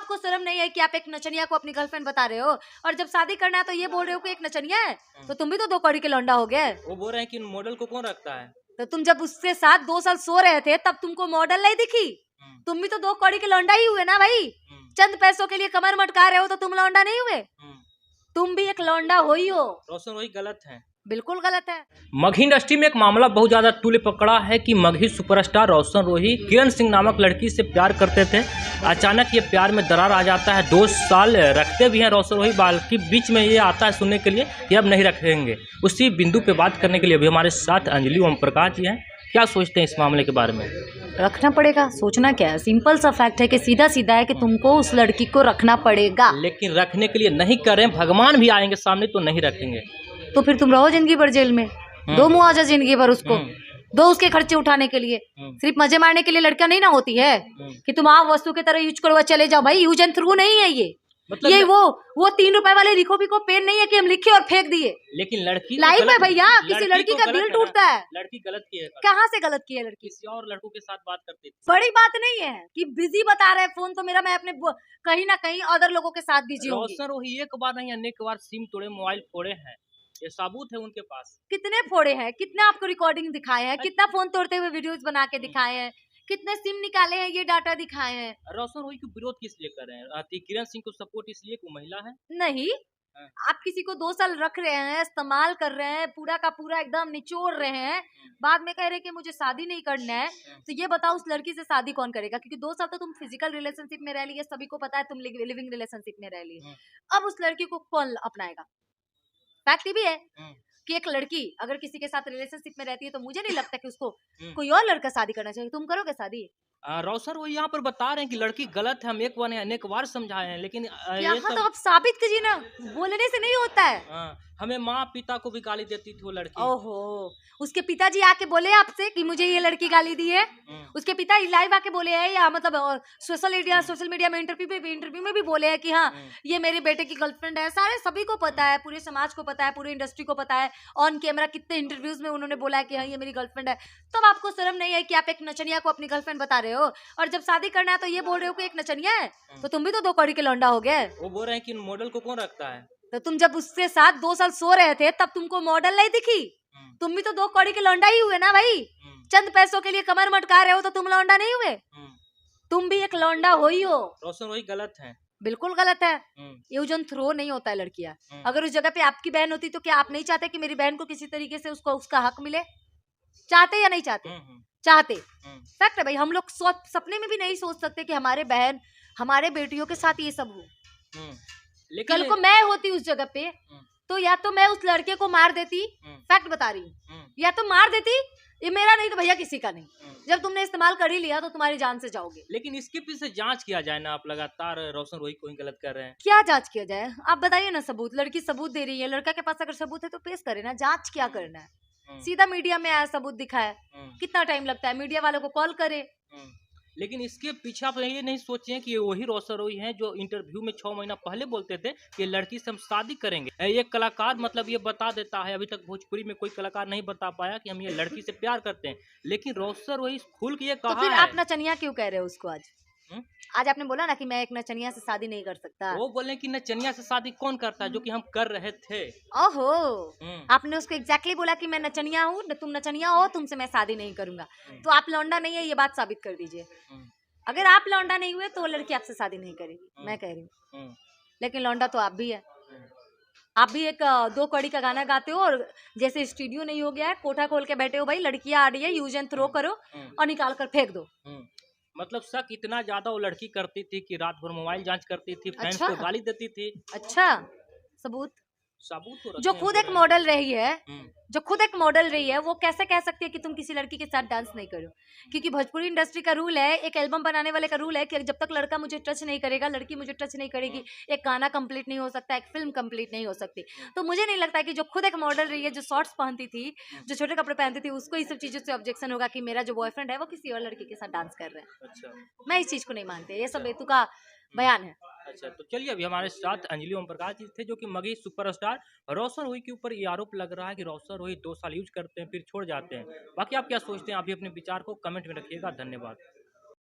आपको शर्म नहीं है कि आप एक नचनिया को अपनी गर्लफ्रेंड बता रहे हो, और जब शादी करना है तो ये बोल रहे हो कि एक नचनिया है, तो तुम भी तो 2 कौड़ी के लौंडा हो गए। वो बोल रहे हैं कि मॉडल को कौन रखता है, तो तुम जब उसके साथ 2 साल सो रहे थे तब तुमको मॉडल नहीं दिखी? तुम भी तो 2 कौड़ी के लौंडा ही हुए ना भाई। चंद पैसों के लिए कमर मटका रहे हो तो तुम लौंडा नहीं हुए? तुम भी एक लौंडा हो ही हो। रोशन रोही गलत है, बिल्कुल गलत है। मगही इंडस्ट्री में एक मामला बहुत ज्यादा तूल पकड़ा है कि मगही सुपरस्टार रोशन रोही किरण सिंह नामक लड़की से प्यार करते थे। अचानक ये प्यार में दरार आ जाता है। 2 साल रखते भी हैं रोशन रोही, बाकी बीच में ये आता है सुनने के लिए कि अब नहीं रखेंगे। उसी बिंदु पे बात करने के लिए अभी हमारे साथ अंजलि ओम प्रकाश जी हैं। क्या सोचते हैं इस मामले के बारे में? रखना पड़ेगा, सोचना क्या है, सिंपल सा फैक्ट है कि सीधा सीधा है कि तुमको उस लड़की को रखना पड़ेगा। लेकिन रखने के लिए नहीं कर रहे हैं, भगवान भी आएंगे सामने तो नहीं रखेंगे। तो फिर तुम रहो जिंदगी भर जेल में, दो मुआवजा जिंदगी भर उसको, दो उसके खर्चे उठाने के लिए। सिर्फ मजे मारने के लिए लड़कियां नहीं ना होती है कि तुम आप वस्तु की तरह यूज करो चले जाओ। भाई यूज एंड थ्रू नहीं है ये, मतलब ये वो 3 रुपए वाले लिखो पिको पेन नहीं है कि हम लिखे और फेंक दिए। लेकिन लड़की लाइफ है भैया, किसी लड़की का दिल टूटता है। लड़की गलत की है। कहाँ से गलत की है लड़की? किसी और लड़कों के साथ बात करती थी। बड़ी बात नहीं है कि बिजी बता रहे फोन तो मेरा, मैं अपने कहीं ना कहीं अदर लोगों के साथ बिजी हूँ। रोशन रोही एक बार नहीं अनेक बार सिम तोड़े, मोबाइल फोड़े हैं, ये सबूत है उनके पास। कितने फोड़े हैं, कितने आपको रिकॉर्डिंग दिखाए हैं, कितना फोन तोड़ते हुए वीडियोस बना के दिखाए हैं, कितने सिम निकाले हैं, ये डाटा दिखाए हैं। रोशन रोही को विरोध किस लिए कर रहे हैं? किरण सिंह को सपोर्ट इसलिए कि महिला है? नहीं, आप किसी को 2 साल रख रहे हैं, इस्तेमाल कर रहे हैं, पूरा का पूरा एकदम निचोड़ रहे हैं, बाद में कह रहे हैं कि मुझे शादी नहीं करना है, तो ये बताओ उस लड़की से शादी कौन करेगा? क्योंकि 2 साल तो तुम फिजिकल रिलेशनशिप में रह ली है, सभी को पता है तुम लिविंग रिलेशनशिप में रह ली है। अब उस लड़की को कौन अपनाएगा? फैक्ट ये भी है कि एक लड़की अगर किसी के साथ रिलेशनशिप में रहती है तो मुझे नहीं लगता कि उसको कोई और लड़का शादी करना चाहिए। तुम करोगे शादी? रोशन वो यहाँ पर बता रहे हैं कि लड़की गलत है, हम एक बार अनेक बार समझाए हैं, लेकिन यहाँ तो आप साबित कीजिए ना, बोलने से नहीं होता है। हमें माँ पिता को भी गाली देती थी वो लड़की। ओहो, उसके पिताजी आके बोले आपसे कि मुझे ये लड़की गाली दी है? उसके पिता लाइव आके बोले हैं या मतलब सोशल मीडिया में इंटरव्यू में भी बोले हैं कि हाँ ये मेरे बेटे की गर्लफ्रेंड है? सारे सभी को पता है, पूरे समाज को पता है, पूरे इंडस्ट्री को पता है, ऑन कैमरा कितने इंटरव्यूज में उन्होंने बोला है कि हाँ ये मेरी गर्लफ्रेंड है। तब आपको शर्म नहीं है कि आप एक नचनिया को अपनी गर्लफ्रेंड बता रहे हो, और जब शादी करना है तो ये बोल रहे हो कि एक नचनिया है, तो तुम भी तो 2 कौड़ी के लौंडा हो गए। वो बोल रहे हैं कि मॉडल को कौन रखता है? तो तुम जब उसके साथ 2 साल सो रहे थे तब तुमको मॉडल नहीं दिखी? तुम भी तो 2 कौड़ी के लौंडा ही हुए ना भाई। चंद पैसों के लिए कमर मटका रहे हो तो तुम लौंडा नहीं हुए? तुम भी एक लौंडा हो ही हो। रोशन रोही गलत है, बिल्कुल गलत है। यूज एंड थ्रो नहीं होता है लड़कियां। अगर उस जगह पे आपकी बहन होती तो क्या आप नहीं चाहते कि मेरी बहन को किसी तरीके से उसको उसका हक मिले? चाहते या नहीं चाहते? चाहते। फैक्ट है भाई, हम लोग सपने में भी नहीं सोच सकते कि हमारे बहन हमारे बेटियों के साथ ये सब हो। कल को मैं होती उस जगह पे तो या तो मैं उस लड़के को मार देती, फैक्ट बता रही हूँ, या तो मार देती, ये मेरा नहीं तो भैया किसी का नहीं। जब तुमने इस्तेमाल कर ही लिया तो तुम्हारी जान से जाओगे। लेकिन इसके पीछे जांच किया जाए ना, आप लगातार रोशन रोही को ही गलत कर रहे हैं। क्या जांच किया जाए? आप बताइए ना सबूत। लड़की सबूत दे रही है, लड़का के पास अगर सबूत है तो पेश करे ना। जांच क्या करना है? सीधा मीडिया में आया, सबूत दिखाया, कितना टाइम लगता है? मीडिया वालों को कॉल करे। लेकिन इसके पीछे आप ये नहीं सोचे कि वही रोशन रोही हैं जो इंटरव्यू में 6 महीना पहले बोलते थे कि लड़की से हम शादी करेंगे। ये कलाकार मतलब ये बता देता है, अभी तक भोजपुरी में कोई कलाकार नहीं बता पाया कि हम ये लड़की से प्यार करते हैं, लेकिन रोशन रोही खुल के ये कहा। तो फिर आप नचनिया क्यों कह रहे हो उसको? आज आपने बोला ना कि मैं एक नचनिया से शादी नहीं कर सकता। वो बोले कि नचनिया से शादी कौन करता है, जो कि हम कर रहे थे। ओहो, आपने उसको एग्जैक्टली बोला कि मैं नचनिया हूँ, तुम नचनिया हो, तुमसे मैं शादी नहीं करूंगा। तो आप लौंडा नहीं है, ये बात साबित कर दीजिए। अगर आप लौंडा नहीं हुए तो लड़की आपसे शादी नहीं करेगी, मैं कह रही हूँ। लेकिन लौंडा तो आप भी है। आप भी एक 2 कौड़ी का गाना गाते हो, और जैसे स्टूडियो नहीं हो गया है, कोठा खोल के बैठे हो, भाई लड़कियां आ रही है, यूज एंड थ्रो करो और निकाल कर फेंक दो। मतलब शक इतना ज्यादा वो लड़की करती थी कि रात भर मोबाइल जांच करती थी, फैंस को गाली देती थी। अच्छा, सबूत तो जो खुद एक मॉडल रही है, जो खुद एक मॉडल रही है, वो कैसे कह सकती है कि तुम किसी लड़की के साथ डांस नहीं करो? क्योंकि भोजपुरी इंडस्ट्री का रूल है, एक एल्बम बनाने वाले का रूल है कि जब तक लड़का मुझे टच नहीं करेगा, लड़की मुझे टच नहीं करेगी, एक गाना कंप्लीट नहीं हो सकता, एक फिल्म कंप्लीट नहीं हो सकती। तो मुझे नहीं लगता कि जो खुद एक मॉडल रही है, जो शॉर्ट्स पहनती थी, जो छोटे कपड़े पहनती थी, उसको इस सब चीजों से ऑब्जेक्शन होगा कि मेरा जो बॉयफ्रेंड है वो किसी और लड़की के साथ डांस कर रहे हैं। अच्छा, मैं इस चीज को नहीं मानती, ये सब बेतु का बयान है। अच्छा, तो चलिए अभी हमारे साथ अंजलि ओम प्रकाश जी थे, जो कि मगही सुपरस्टार रोशन रोही के ऊपर ये आरोप लग रहा है कि रोशन रोही 2 साल यूज करते हैं फिर छोड़ जाते हैं। बाकी आप क्या सोचते हैं? आप भी अपने विचार को कमेंट में रखिएगा। धन्यवाद।